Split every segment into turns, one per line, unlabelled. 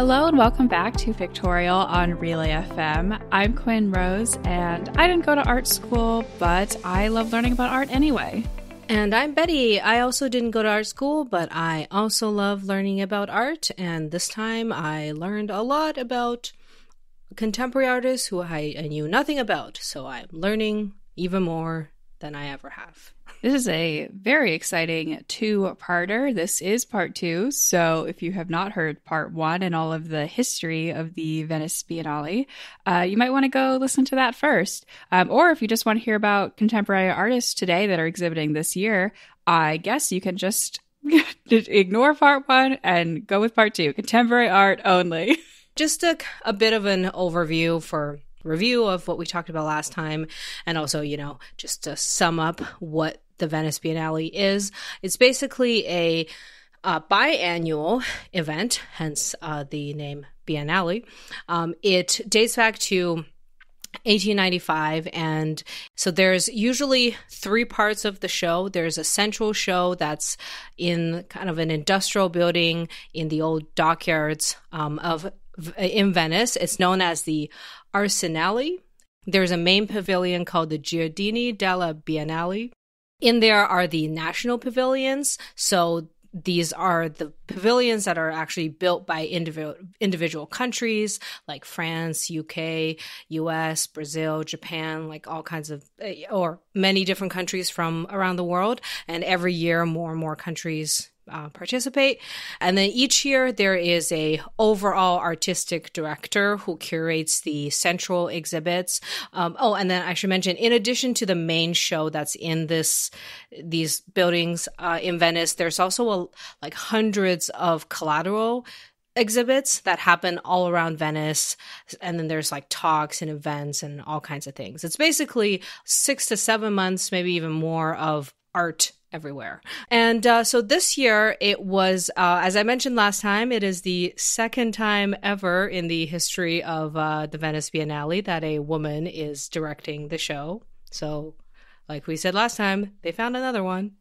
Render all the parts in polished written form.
Hello and welcome back to Pictorial on Relay FM. I'm Quinn Rose, and I didn't go to art school, but I love learning about art anyway.
And I'm Betty. I also didn't go to art school, but I also love learning about art. And this time I learned a lot about contemporary artists who I knew nothing about. So I'm learning even more than I ever have.
This is a very exciting two-parter. This is part 2. So if you have not heard part 1 and all of the history of the Venice Biennale, you might want to go listen to that first. Or if you just want to hear about contemporary artists today that are exhibiting this year, I guess you can just ignore part 1 and go with part 2. Contemporary art only.
Just a bit of an overview for review of what we talked about last time, and also, just to sum up what the Venice Biennale is. It's basically a biannual event, hence the name Biennale. It dates back to 1895, and so there's usually 3 parts of the show. There's a central show that's in kind of an industrial building in the old dockyards in Venice. It's known as the Arsenale. There's a main pavilion called the Giardini della Biennale. In there are the national pavilions. So these are the pavilions that are actually built by individual countries like France, UK, US, Brazil, Japan, like all kinds of, or many different countries from around the world. And every year, more and more countries participate. And then each year there is a overall artistic director who curates the central exhibits. And then I should mention, in addition to the main show that's in these buildings in Venice, there's also hundreds of collateral exhibits that happen all around Venice. And then there's talks and events and all kinds of things. It's basically 6 to 7 months, maybe even more, of art everywhere. And so this year it was, as I mentioned last time, it is the second time ever in the history of the Venice Biennale that a woman is directing the show. So like we said last time, they found another one.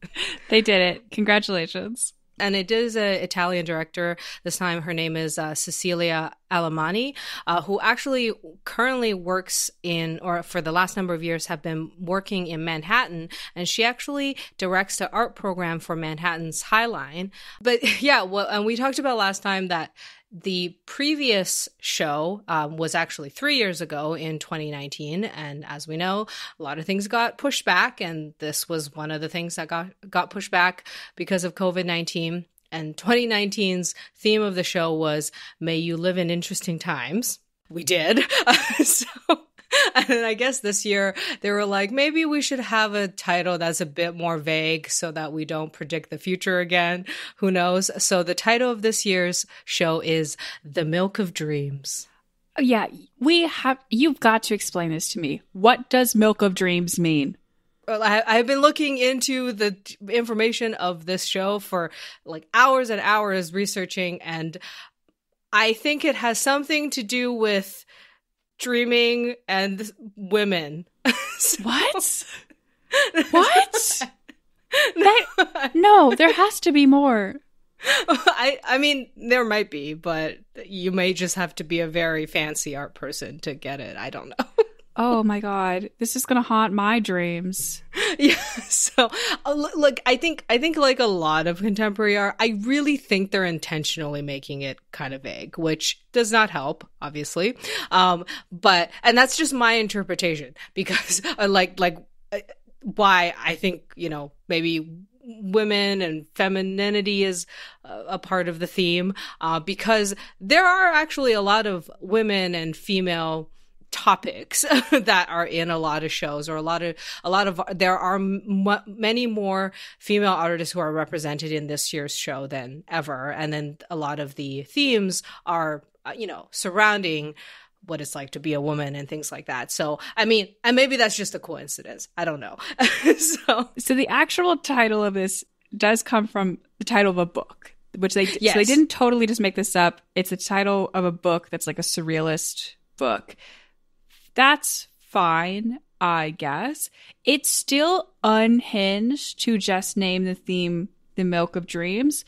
They did it. Congratulations.
And it is an Italian director. This time her name is Cecilia Alemani, who actually currently works or for the last number of years have been working in Manhattan. And she actually directs the art program for Manhattan's High Line. But yeah, and we talked about last time that the previous show was actually 3 years ago in 2019. And as we know, a lot of things got pushed back. And this was one of the things that got pushed back because of COVID-19. And 2019's theme of the show was, "May you live in interesting times." We did. And I guess this year they were like, maybe we should have a title that's a bit more vague so that we don't predict the future again. Who knows? So the title of this year's show is The Milk of Dreams.
Yeah, you've got to explain this to me. What does Milk of Dreams mean?
Well, I've been looking into the information of this show for hours and hours researching, and I think it has something to do with dreaming and women.
What? What? No, there has to be more.
I mean, there might be, but you may just have to be a very fancy art person to get it. I don't know.
Oh my God, this is going to haunt my dreams.
Yeah. So look, I think like a lot of contemporary art, I really think they're intentionally making it kind of vague, which does not help, obviously. And that's just my interpretation, because why I think, maybe women and femininity is a part of the theme, because there are actually a lot of women and female topics that are in a lot of shows, or there are many more female artists who are represented in this year's show than ever. And then a lot of the themes are, surrounding what it's like to be a woman and things like that. So, I mean, and maybe that's just a coincidence. I don't know.
So the actual title of this does come from the title of a book, which
yes.
So they didn't totally just make this up. It's the title of a book that's like a surrealist book. That's fine, I guess. It's still unhinged to just name the theme The Milk of Dreams,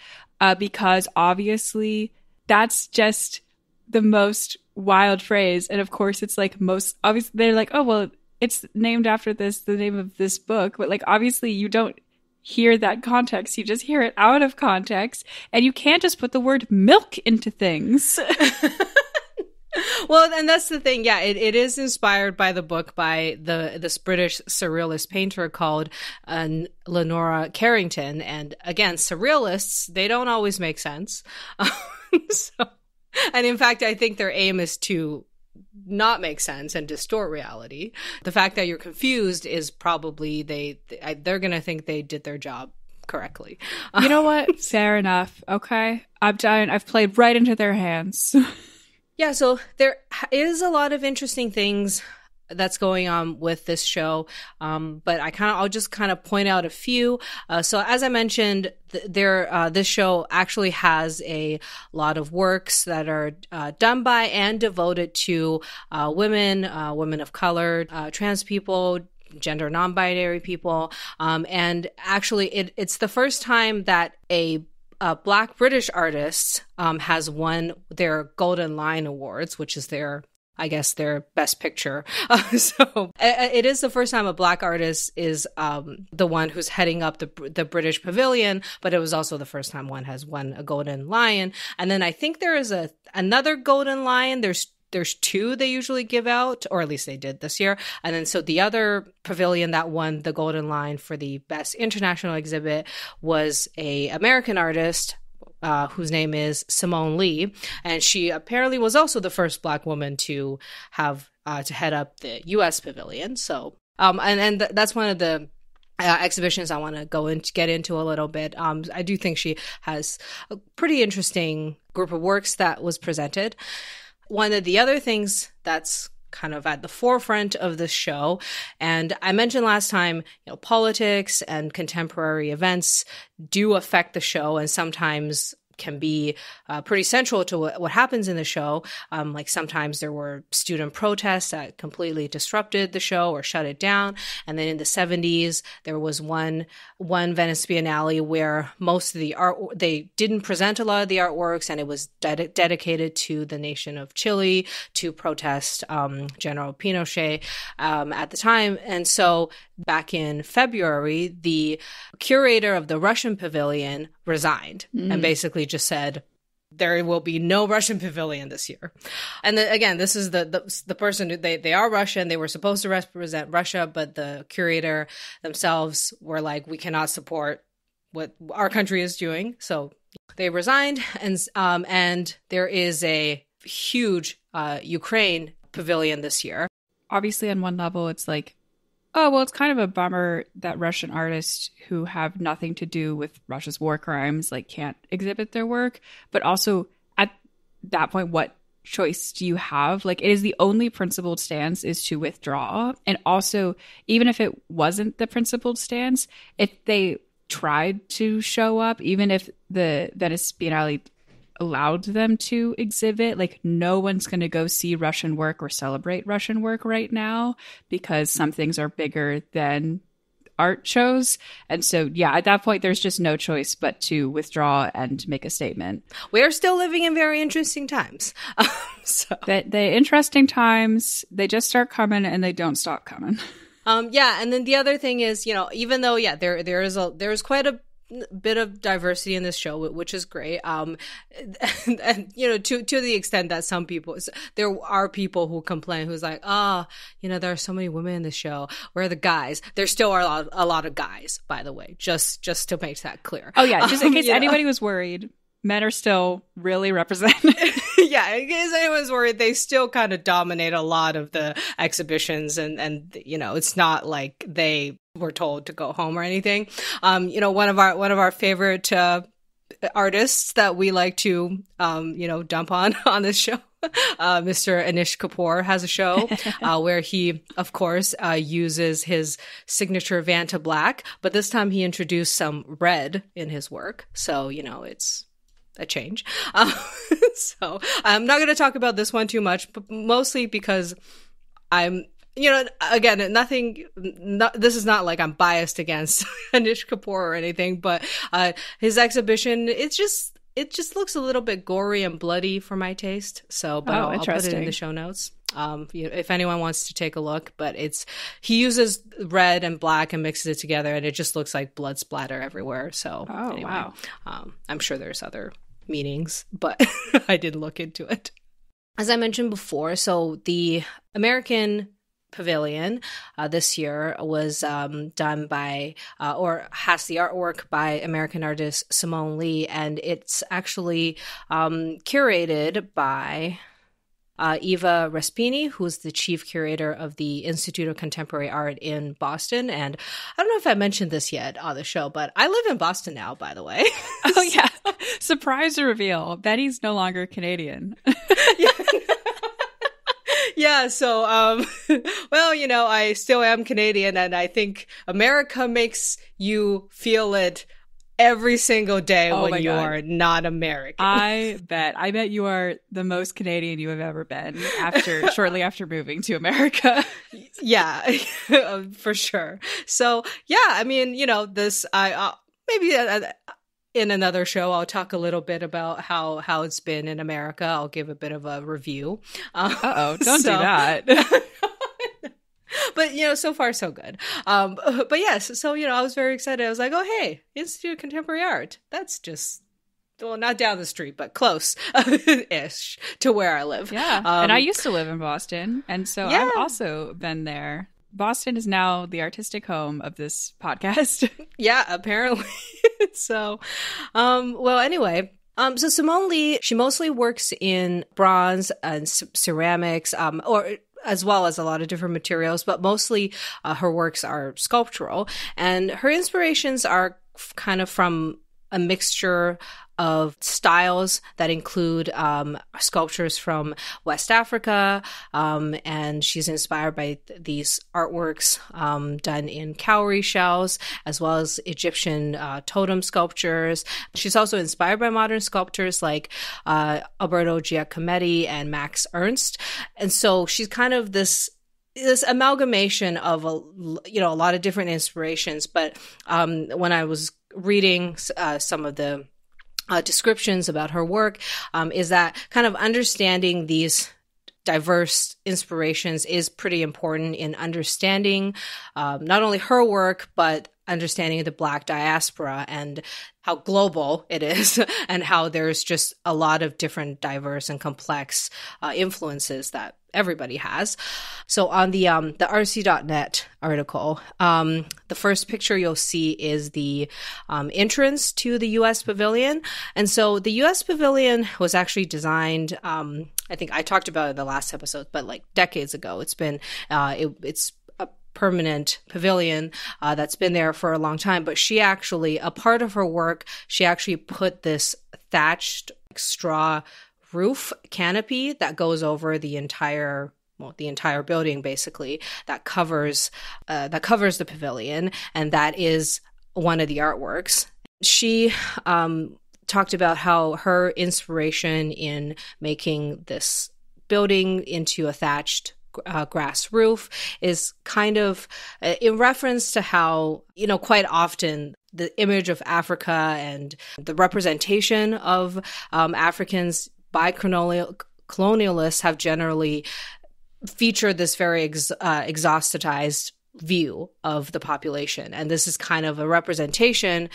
because obviously that's just the most wild phrase. And of course, it's like most obviously they're like, oh, well, it's named after the name of this book. But like, obviously, you don't hear that context. You just hear it out of context. And you can't just put the word milk into things.
Well, and that's the thing. Yeah, it is inspired by the book by this British surrealist painter called Lenora Carrington. And again, surrealists, they don't always make sense. And in fact, I think their aim is to not make sense and distort reality. The fact that you're confused is probably they're going to think they did their job correctly.
You know what? Fair enough. Okay. I'm done. I've played right into their hands.
Yeah, so there is a lot of interesting things that's going on with this show, but I'll just kind of point out a few. So as I mentioned, this show actually has a lot of works that are done by and devoted to women, women of color, trans people, gender non-binary people, and actually it's the first time that a Black British artist has won their Golden Lion Awards, which is their best picture. So it is the first time a Black artist is the one who's heading up the British Pavilion, but it was also the first time one has won a Golden Lion. And then I think there is another Golden Lion. There's two they usually give out, or at least they did this year. And then so the other pavilion that won the Golden Lion for the best international exhibit was a American artist whose name is Simone Lee. And she apparently was also the first Black woman to have to head up the U.S. pavilion. So that's one of the exhibitions I want to get into a little bit. I do think she has a pretty interesting group of works that was presented. One of the other things that's kind of at the forefront of this show, and I mentioned last time, politics and contemporary events do affect the show and sometimes can be pretty central to what happens in the show. Like sometimes there were student protests that completely disrupted the show or shut it down. And then in the 70s, there was one Venice Biennale where most of the art, they didn't present a lot of the artworks, and it was dedicated to the nation of Chile to protest General Pinochet at the time. And so back in February, the curator of the Russian pavilion resigned and basically just said, there will be no Russian pavilion this year. And again, this is the person who they are Russian. They were supposed to represent Russia, but the curator themselves were like, we cannot support what our country is doing. So they resigned. And there is a huge Ukraine pavilion this year.
Obviously, on one level, it's like, oh, well, it's kind of a bummer that Russian artists who have nothing to do with Russia's war crimes can't exhibit their work. But also at that point, what choice do you have? It is the only principled stance is to withdraw. And also, even if it wasn't the principled stance, if they tried to show up, even if the Venice Biennale allowed them to exhibit, no one's going to go see Russian work or celebrate Russian work right now because some things are bigger than art shows. And so, yeah, at that point, there's just no choice but to withdraw and make a statement.
We're still living in very interesting times.
The interesting times, they just start coming and they don't stop coming.
Yeah. And then the other thing is, even though, there's quite a bit of diversity in this show, which is great. And to the extent that some people, there are people who complain who's like, there are so many women in the show. Where are the guys? There still are a lot of guys, by the way, just to make that clear.
Oh yeah. Just in case anybody was worried, men are still really represented.
Yeah. In case anyone's worried, they still kind of dominate a lot of the exhibitions and it's not like they were told to go home or anything. One of our favorite artists that we like to dump on this show, Mr. Anish Kapoor has a show where he, of course, uses his signature Vanta black, but this time he introduced some red in his work. So, it's a change. So I'm not going to talk about this one too much, but mostly because I'm, again, this is not like I'm biased against Anish Kapoor or anything, but his exhibition, it's just, it just looks a little bit gory and bloody for my taste. So, but I'll put it in the show notes. If anyone wants to take a look, but he uses red and black and mixes it together, and it just looks like blood splatter everywhere. So,
wow.
I'm sure there's other meanings, but I didn't look into it. As I mentioned before, so the American Pavilion this year was done by, or has the artwork by American artist Simone Lee, and it's actually curated by Eva Respini, who's the chief curator of the Institute of Contemporary Art in Boston. And I don't know if I mentioned this yet on the show, but I live in Boston now, by the way.
Oh, yeah. Surprise reveal. Betty's no longer Canadian.
Yeah, so, well, I still am Canadian, and I think America makes you feel it every single day when you are not American.
I bet you are the most Canadian you have ever been shortly after moving to America.
Yeah, for sure. So, yeah, I mean, maybe in another show, I'll talk a little bit about how it's been in America. I'll give a bit of a review.
Don't do that.
But, so far, so good. But yes, so, I was very excited. I was like, oh, hey, Institute of Contemporary Art. That's just, well, not down the street, but close-ish to where I live.
Yeah, and I used to live in Boston, and so I've also been there. Boston is now the artistic home of this podcast.
Yeah, apparently. So, well, anyway. So Simone Lee, she mostly works in bronze and ceramics, or as well as a lot of different materials, but mostly her works are sculptural. And her inspirations are kind of from a mixture of styles that include sculptures from West Africa, and she's inspired by these artworks done in cowrie shells, as well as Egyptian totem sculptures. She's also inspired by modern sculptors like Alberto Giacometti and Max Ernst. And so she's kind of this amalgamation of a lot of different inspirations. But when I was reading some of the descriptions about her work, is that kind of understanding these diverse inspirations is pretty important in understanding not only her work, but understanding the Black diaspora and how global it is and how there's just a lot of different diverse and complex influences that everybody has. So on the RC.net article, the first picture you'll see is the entrance to the U.S. Pavilion. And so the U.S. Pavilion was actually designed, I think I talked about it in the last episode, but like decades ago. It's been, it's a permanent pavilion that's been there for a long time. But she actually, a part of her work, she actually put this thatched straw roof canopy that goes over the entire building, basically, that covers the pavilion, and that is one of the artworks. She talked about how her inspiration in making this building into a thatched grass roof is kind of in reference to how, quite often the image of Africa and the representation of Africans by colonialists have generally featured this very exhaustivized view of the population. And this is kind of a representation,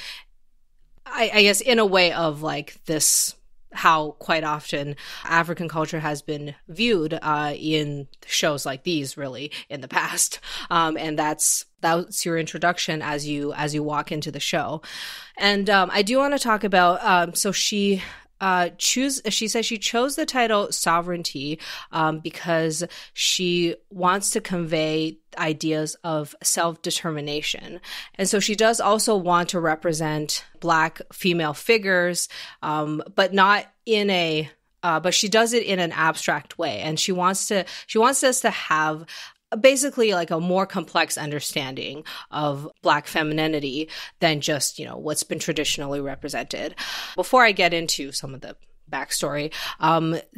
I guess, in a way of like this, how quite often African culture has been viewed in shows like these, really, in the past. And that's your introduction as you walk into the show. And I do want to talk about, so she says she chose the title Sovereignty because she wants to convey ideas of self-determination. And so she does also want to represent Black female figures, but not in a, but she does it in an abstract way. And she wants us to have basically like a more complex understanding of Black femininity than just, what's been traditionally represented. Before I get into some of the backstory,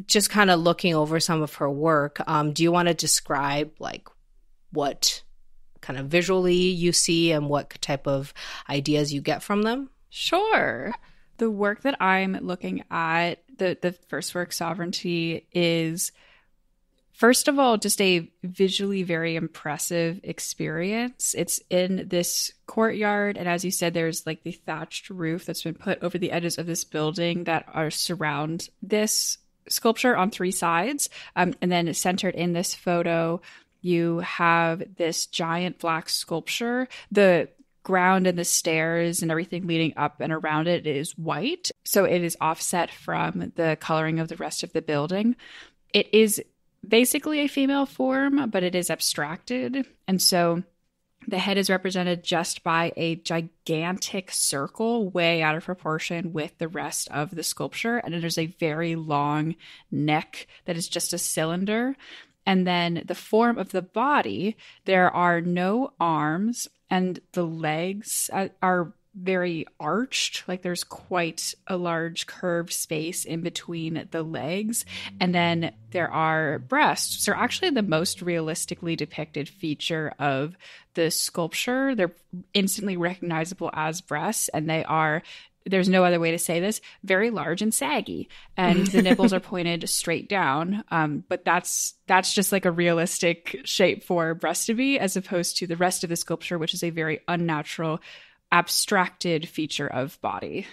just kind of looking over some of her work, do you want to describe like what kind of visually you see and what type of ideas you get from them?
Sure. The work that I'm looking at, the first work, Sovereignty, is first of all just a visually very impressive experience. It's in this courtyard, and as you said, there's like the thatched roof that's been put over the edges of this building that are surround this sculpture on three sides. And then centered in this photo, you have this giant black sculpture. The ground and the stairs and everything leading up and around it is white, so it is offset from the coloring of the rest of the building. It is basically a female form, but it is abstracted, and so the head is represented just by a gigantic circle way out of proportion with the rest of the sculpture, and there's a very long neck that is just a cylinder. And then the form of the body, there are no arms, and the legs are very arched. Like there's quite a large curved space in between the legs. And then there are breasts. They're actually the most realistically depicted feature of the sculpture. They're instantly recognizable as breasts, and they are, there's no other way to say this, very large and saggy, and the nipples are pointed straight down. But that's just like a realistic shape for breast to be, as opposed to the rest of the sculpture, which is a very unnatural, abstracted feature of body.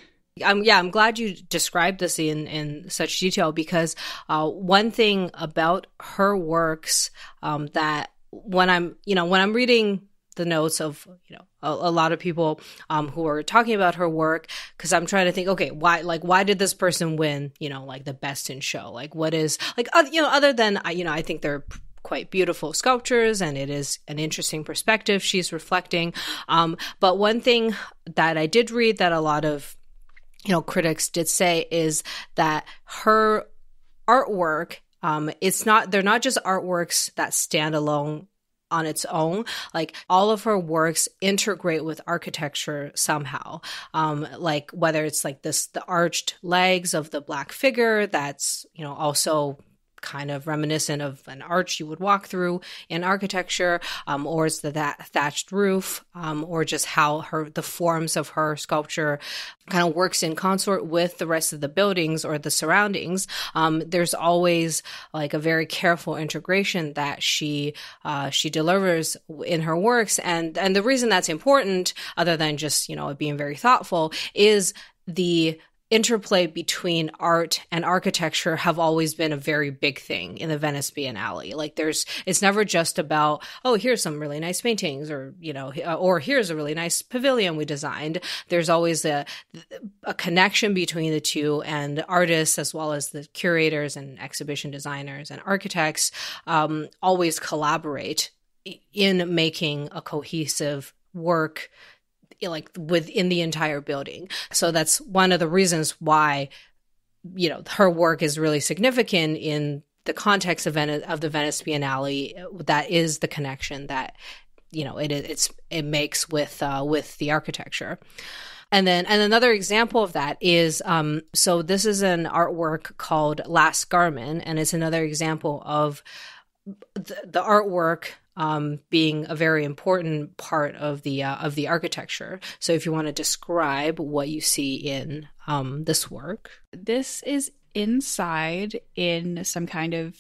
I'm glad you described this in such detail, because one thing about her works that when I'm reading the notes of a lot of people who are talking about her work, because I'm trying to think, okay, why did this person win like the best in show? Like what is like other than I think they're quite beautiful sculptures and it is an interesting perspective she's reflecting, but one thing that I did read that a lot of critics did say is that her artwork, they're not just artworks that stand alone on its own. Like all of her works integrate with architecture somehow. Like whether it's like the arched legs of the black figure that's, also kind of reminiscent of an arch you would walk through in architecture, or it's that thatched roof, or just how the forms of her sculpture kind of works in consort with the rest of the buildings or the surroundings. There's always like a very careful integration that she delivers in her works, and the reason that's important, other than just it being very thoughtful, is the interplay between art and architecture have always been a very big thing in the Venice Biennale. Like it's never just about, oh, here's some really nice paintings, or, or here's a really nice pavilion we designed. There's always a connection between the two, and artists, as well as the curators and exhibition designers and architects, always collaborate in making a cohesive work like within the entire building. So that's one of the reasons why, her work is really significant in the context of the Venice Biennale. That is the connection that, it makes with the architecture. And another example of that is, so this is an artwork called Last Garment, and it's another example of the artwork being a very important part of the architecture. So if you want to describe what you see in this work.
This is inside in some kind of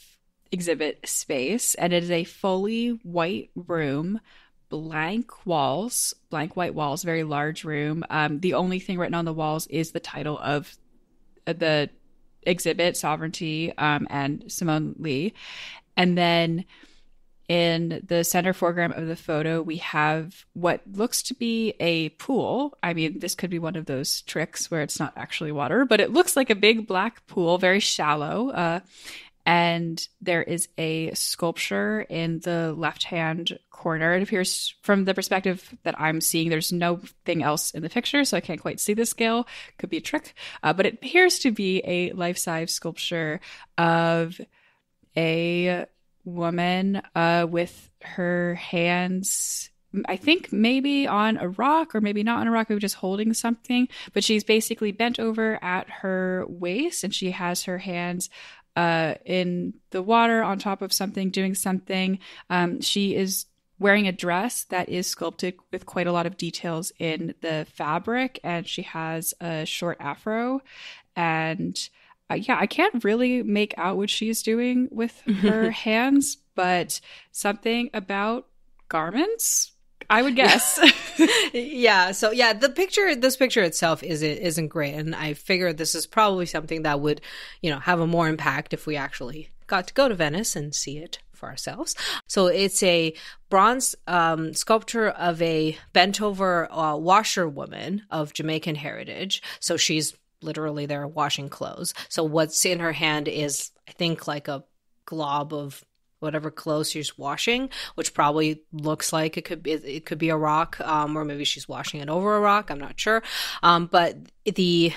exhibit space, and it is a fully white room, blank white walls, very large room. The only thing written on the walls is the title of the exhibit, Sovereignty, and Simone Lee. And then in the center foreground of the photo, we have what looks to be a pool. I mean, this could be one of those tricks where it's not actually water, but it looks like a big black pool, very shallow. And there is a sculpture in the left-hand corner. It appears, from the perspective that I'm seeing, there's nothing else in the picture, so I can't quite see the scale. Could be a trick. But it appears to be a life-size sculpture of a woman with her hands, I think maybe on a rock, or maybe not on a rock, maybe just holding something, but she's basically bent over at her waist, and she has her hands in the water on top of something, doing something. She is wearing a dress that is sculpted with quite a lot of details in the fabric, and she has a short afro. And yeah, I can't really make out what she's doing with her hands, but something about garments, I would guess.
Yeah. So yeah, this picture itself isn't great. And I figured this is probably something that would, have a more impact if we actually got to go to Venice and see it for ourselves. So it's a bronze sculpture of a bent over washerwoman of Jamaican heritage. So she's literally there washing clothes. So what's in her hand is, I think, like a glob of whatever clothes she's washing, which probably looks like it could be a rock, or maybe she's washing it over a rock. I'm not sure. But the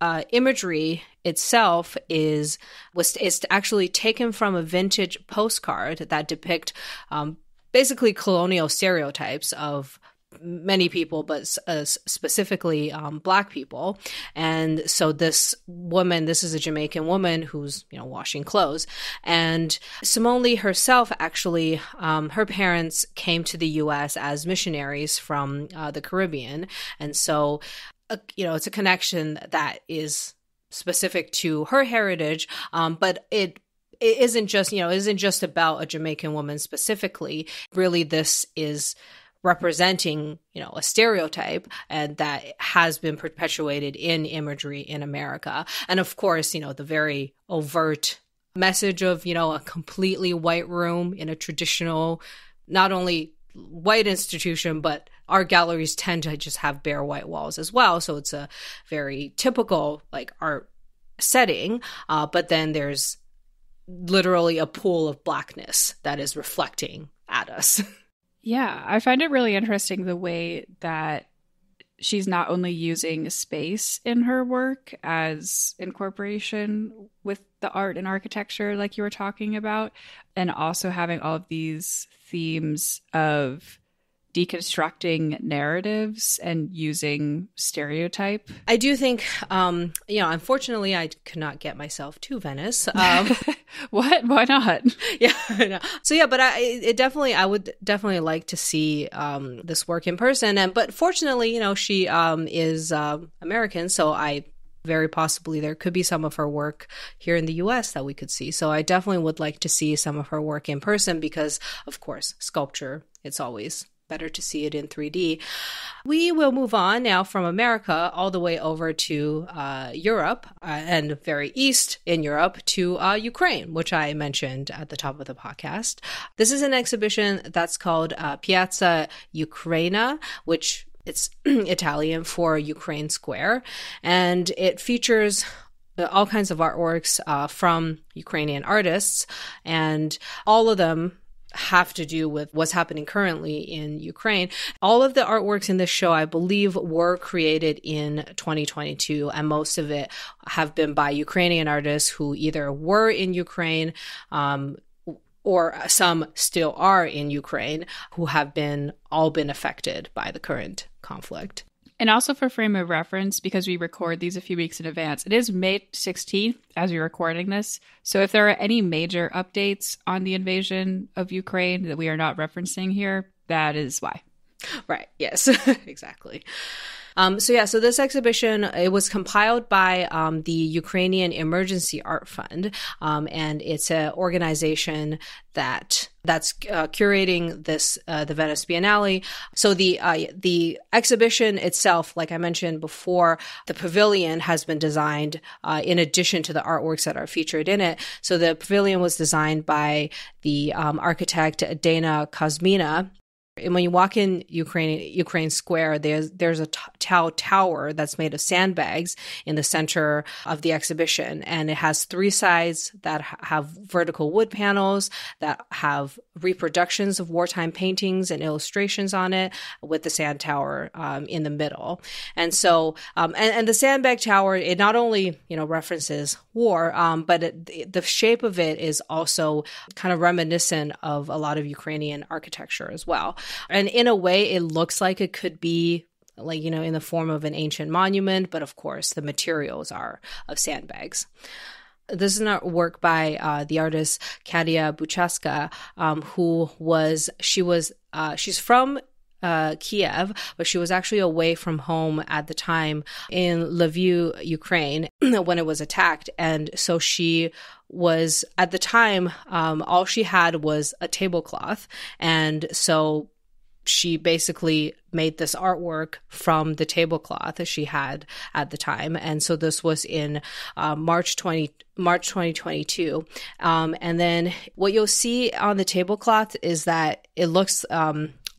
imagery itself is actually taken from a vintage postcard that depict basically colonial stereotypes of many people, but specifically Black people. And so this is a Jamaican woman who's, washing clothes. And Simone Lee herself, actually, her parents came to the U.S. as missionaries from the Caribbean. And so, it's a connection that is specific to her heritage, but it isn't just about a Jamaican woman specifically. Really, this is representing, a stereotype, and that has been perpetuated in imagery in America. And of course, the very overt message of, a completely white room in a traditional, not only white institution, but art galleries tend to just have bare white walls as well. So it's a very typical art setting. But then there's literally a pool of Blackness that is reflecting at us.
Yeah, I find it really interesting the way that she's not only using space in her work as incorporation with the art and architecture like you were talking about, and also having all of these themes of deconstructing narratives and using stereotype.
I do think, unfortunately, I could not get myself to Venice.
What? Why not?
Yeah. No. So yeah, but I would definitely like to see this work in person. But fortunately, she is American, so I very possibly there could be some of her work here in the US that we could see. So I definitely would like to see some of her work in person because, of course, sculpture, it's always better to see it in 3D. We will move on now from America all the way over to Europe and very east in Europe to Ukraine, which I mentioned at the top of the podcast. This is an exhibition that's called Piazza Ucraina, which it's Italian for Ukraine Square, and it features all kinds of artworks from Ukrainian artists, and all of them have to do with what's happening currently in Ukraine. All of the artworks in this show, I believe, were created in 2022, and most of it have been by Ukrainian artists who either were in Ukraine or some still are in Ukraine, who have all been affected by the current conflict.
And also for frame of reference, because we record these a few weeks in advance, it is May 16th as we're recording this. So if there are any major updates on the invasion of Ukraine that we are not referencing here, that is why.
Right. Yes, exactly. So this exhibition, it was compiled by the Ukrainian Emergency Art Fund, and it's an organization that's curating this the Venice Biennale. So the exhibition itself, like I mentioned before, the pavilion has been designed in addition to the artworks that are featured in it. So the pavilion was designed by the architect Dana Kosmina. And when you walk in Ukraine Square, there's a tower that's made of sandbags in the center of the exhibition. And it has three sides that have vertical wood panels that have reproductions of wartime paintings and illustrations on it, with the sand tower in the middle. And so, and the sandbag tower, it not only, references war, but the shape of it is also kind of reminiscent of a lot of Ukrainian architecture as well. And in a way, it looks like it could be in the form of an ancient monument, but of course the materials are of sandbags. This is a work by the artist Katia Buchaska, she's from Kiev, but she was actually away from home at the time in Lviv, Ukraine, when it was attacked. And so she was, at the time, all she had was a tablecloth. And so she basically made this artwork from the tablecloth that she had at the time. And so this was in March 2022. And then what you'll see on the tablecloth is that it looks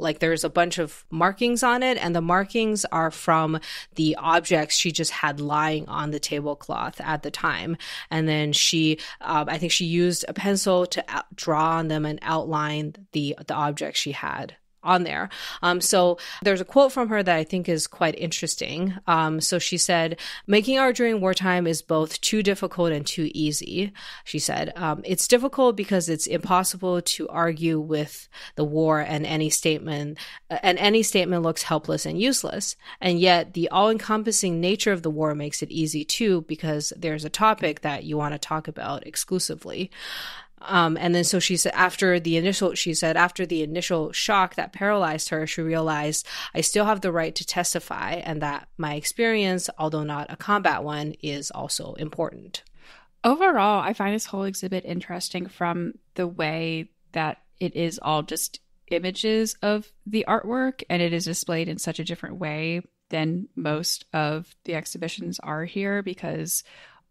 like there's a bunch of markings on it, and the markings are from the objects she just had lying on the tablecloth at the time. And then I think she used a pencil to draw on them and outline the objects she had on there. So there's a quote from her that I think is quite interesting. So she said, "Making art during wartime is both too difficult and too easy." She said, "It's difficult because it's impossible to argue with the war and any statement looks helpless and useless. And yet the all-encompassing nature of the war makes it easy too, because there's a topic that you want to talk about exclusively." And then so she said, after the initial shock that paralyzed her, she realized, "I still have the right to testify, and that my experience, although not a combat one, is also important."
Overall, I find this whole exhibit interesting from the way that it is all just images of the artwork, and it is displayed in such a different way than most of the exhibitions are here, because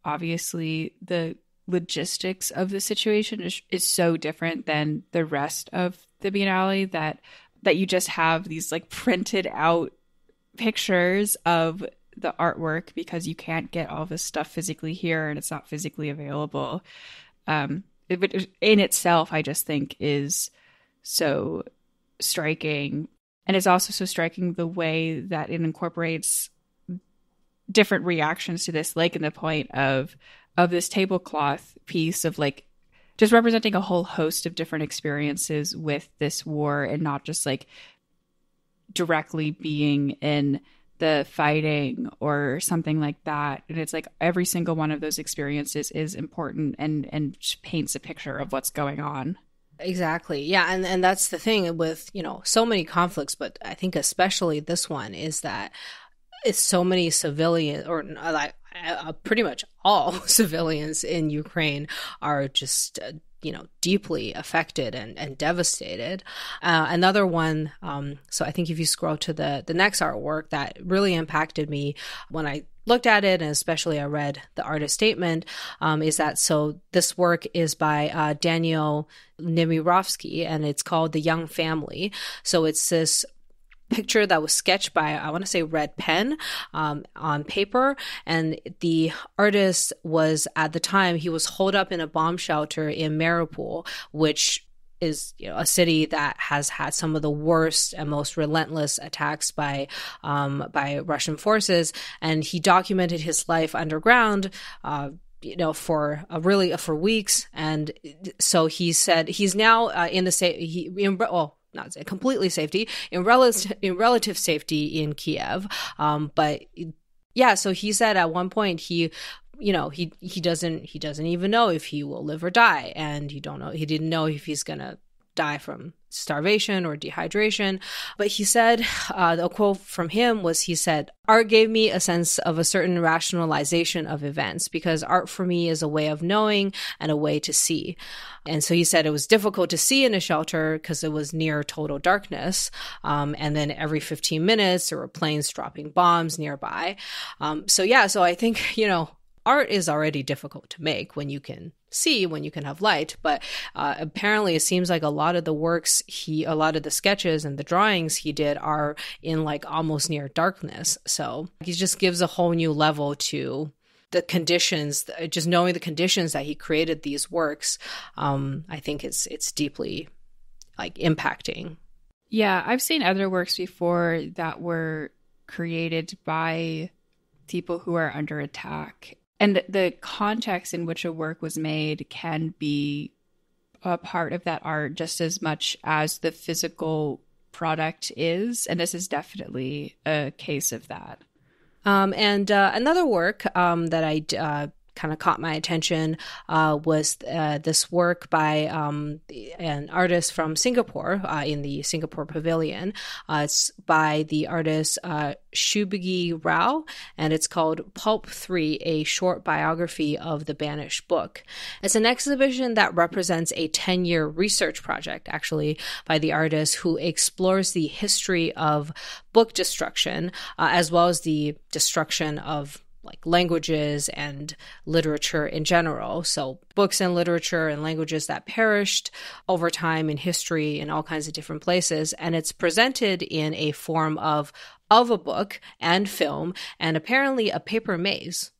obviously the logistics of the situation is so different than the rest of the Biennale, that you just have these like printed out pictures of the artwork because you can't get all this stuff physically here and it's not physically available. It in itself, I just think is so striking. And it's also so striking the way that it incorporates different reactions to this, like in the point of this tablecloth piece of like just representing a whole host of different experiences with this war, and not just like directly being in the fighting or something like that. And it's like every single one of those experiences is important and paints a picture of what's going on.
Exactly. Yeah. And that's the thing with, so many conflicts, but I think especially this one is that it's so many civilians, or like pretty much all civilians in Ukraine are just, deeply affected and devastated. Another one, so I think if you scroll to the next artwork that really impacted me when I looked at it, and especially I read the artist statement, is that, so this work is by Daniel Nemirovsky, and it's called The Young Family. So it's this picture that was sketched by, I want to say, red pen on paper. And the artist was, at the time, he was holed up in a bomb shelter in Mariupol, which is a city that has had some of the worst and most relentless attacks by Russian forces. And he documented his life underground for weeks. And so he said he's now not completely safety, in relative safety in Kiev. But yeah, so he said at one point he doesn't even know if he will live or die, and he didn't know if he's gonna die from starvation or dehydration. But he said, the quote from him was, he said, "Art gave me a sense of a certain rationalization of events, because art for me is a way of knowing and a way to see." And so he said it was difficult to see in a shelter because it was near total darkness. And then every 15 minutes there were planes dropping bombs nearby. So I think, art is already difficult to make when you can see, when you can have light. But apparently it seems like a lot of the sketches and the drawings he did are in like almost near darkness. So he just gives a whole new level to the conditions, just knowing the conditions that he created these works. I think it's deeply like impacting.
Yeah, I've seen other works before that were created by people who are under attack. And the context in which a work was made can be a part of that art just as much as the physical product is. And this is definitely a case of that.
And another work that I kind of caught my attention was this work by an artist from Singapore in the Singapore Pavilion. It's by the artist Shubigi Rao, and it's called Pulp 3, A Short Biography of the Banished Book. It's an exhibition that represents a 10-year research project, actually, by the artist, who explores the history of book destruction, as well as the destruction of like languages and literature in general. So books and literature and languages that perished over time in history in all kinds of different places. And it's presented in a form of a book and film, and apparently a paper maze.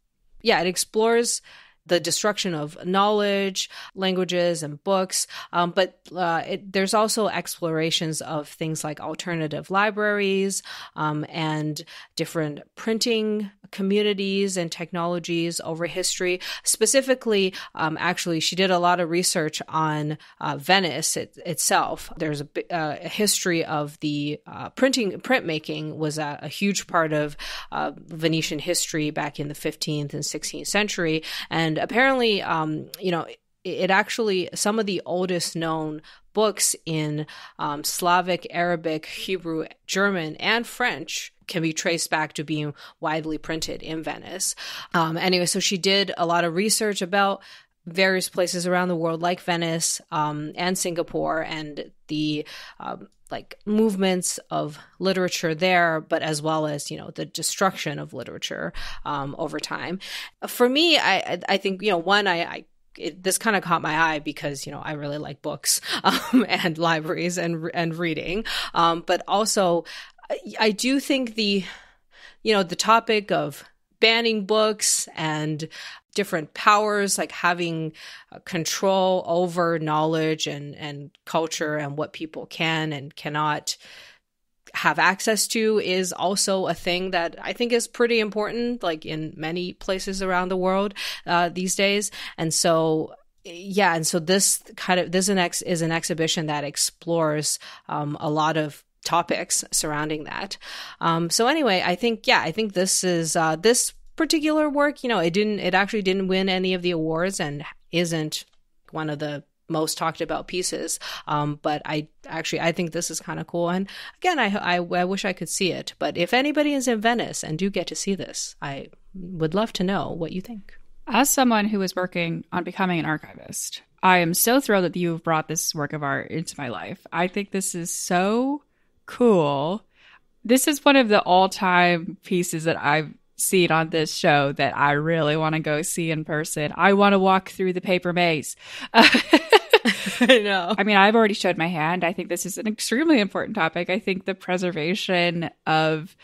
Yeah, it explores the destruction of knowledge, languages, and books. But there's also explorations of things like alternative libraries and different printing communities and technologies over history. Specifically, actually, she did a lot of research on Venice itself. There's a history of the printmaking was a huge part of Venetian history back in the 15th and 16th century. And apparently, it actually, some of the oldest known books in Slavic, Arabic, Hebrew, German, and French can be traced back to being widely printed in Venice. Anyway, so she did a lot of research about various places around the world, like Venice and Singapore, and the like movements of literature there, but as well as, the destruction of literature over time. For me, I think, this kind of caught my eye because, I really like books and libraries and reading. But also, I do think the topic of banning books and different powers, like having control over knowledge and culture and what people can and cannot have access to, is also a thing that I think is pretty important, like in many places around the world these days. And so, this is an exhibition that explores a lot of topics surrounding that. So anyway, I think this is this particular work, it actually didn't win any of the awards and isn't one of the most talked about pieces. But I think this is kind of cool. And again, I wish I could see it. But if anybody is in Venice and do get to see this, I would love to know what you think.
As someone who is working on becoming an archivist, I am so thrilled that you've brought this work of art into my life. I think this is so cool. This is one of the all-time pieces that I've seen on this show that I really want to go see in person. I want to walk through the paper maze.
I know.
I mean, I've already showed my hand. I think this is an extremely important topic. I think the preservation of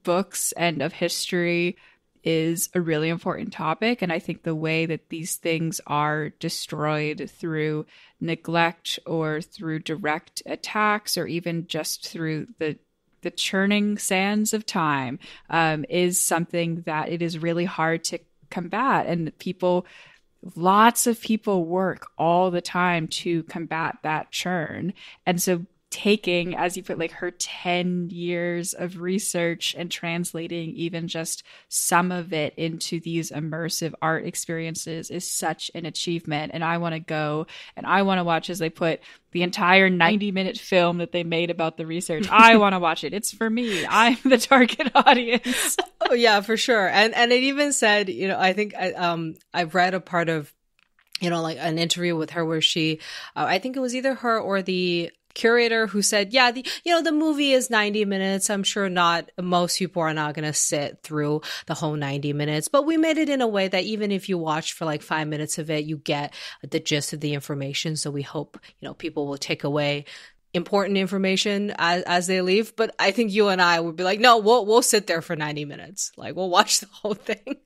books and of history is a really important topic. And I think the way that these things are destroyed through neglect or through direct attacks or even just through the churning sands of time is something that it is really hard to combat. And lots of people work all the time to combat that churn. And so taking, as you put, like her 10 years of research and translating even just some of it into these immersive art experiences is such an achievement. And I want to go and I want to watch, as they put, the entire 90-minute film that they made about the research. I want to watch it. It's for me. I'm the target audience.
Oh yeah, for sure. And it even said, I think I've read a part of, like an interview with her where she, I think it was either her or the curator who said, the movie is 90 minutes. I'm sure most people are not going to sit through the whole 90 minutes, but we made it in a way that even if you watch for like 5 minutes of it, you get the gist of the information. So we hope, people will take away important information as they leave. But I think you and I would be like, no, we'll sit there for 90 minutes. Like we'll watch the whole thing.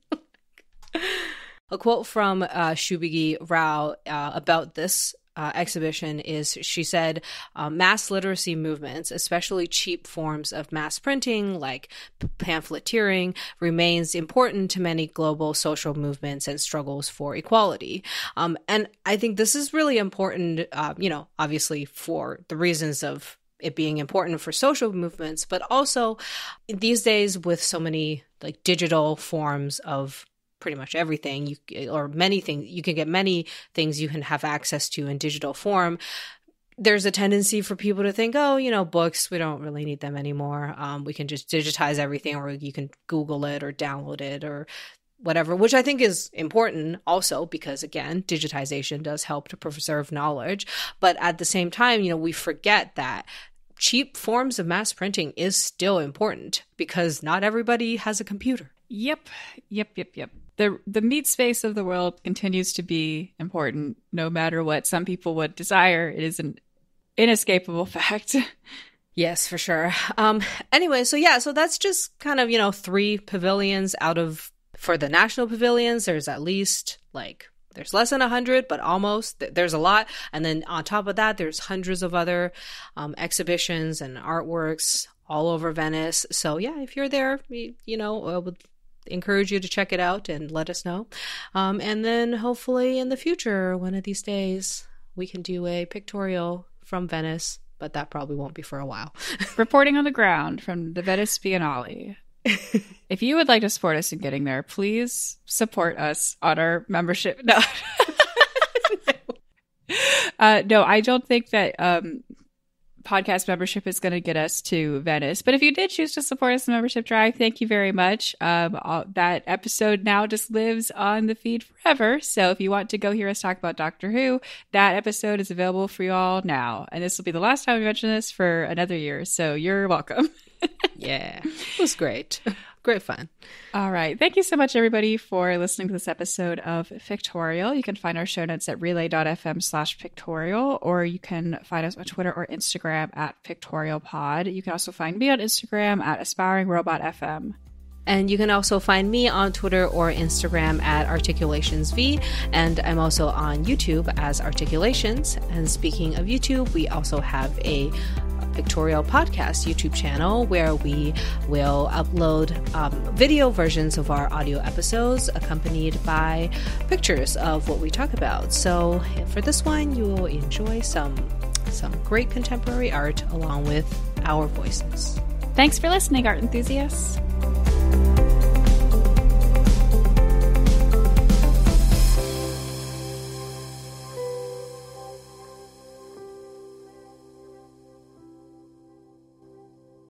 A quote from Shubigi Rao about this exhibition is, she said, mass literacy movements, especially cheap forms of mass printing like pamphleteering, remains important to many global social movements and struggles for equality. And I think this is really important, obviously for the reasons of it being important for social movements, but also these days with so many like digital forms of pretty much everything or many things. You can get many things you can have access to in digital form. There's a tendency for people to think, oh, books, we don't really need them anymore. We can just digitize everything, or you can Google it or download it or whatever, which I think is important also because, again, digitization does help to preserve knowledge. But at the same time, we forget that cheap forms of mass printing is still important because not everybody has a computer.
Yep. The meat space of the world continues to be important, no matter what some people would desire. It is an inescapable fact.
Yes, for sure. Anyway, so that's just kind of, 3 pavilions for the national pavilions. There's at least there's less than 100, but almost. There's a lot. And then on top of that, there's hundreds of other exhibitions and artworks all over Venice. So yeah, if you're there, I would encourage you to check it out and let us know. And then hopefully in the future, one of these days, we can do a pictorial from Venice, but that probably won't be for a while.
Reporting on the ground from the Venice Biennale. If you would like to support us in getting there, please support us on our membership. No, no, I don't think that podcast membership is going to get us to Venice. But if you did choose to support us in the membership drive, thank you very much. That episode now just lives on the feed forever. So if you want to go hear us talk about Doctor Who, that episode is available for you all now. And this will be the last time we mention this for another year. So you're welcome.
Yeah, it was great. Great fun.
All right. Thank you so much, everybody, for listening to this episode of Pictorial. You can find our show notes at relay.fm/pictorial, or you can find us on Twitter or Instagram at PictorialPod. You can also find me on Instagram at AspiringRobotFM.
And you can also find me on Twitter or Instagram at Articulations_V. And I'm also on YouTube as Articulations. And speaking of YouTube, we also have a Pictorial Podcast YouTube channel where we will upload video versions of our audio episodes accompanied by pictures of what we talk about. So for this one, you will enjoy some great contemporary art along with our voices.
Thanks for listening, art enthusiasts.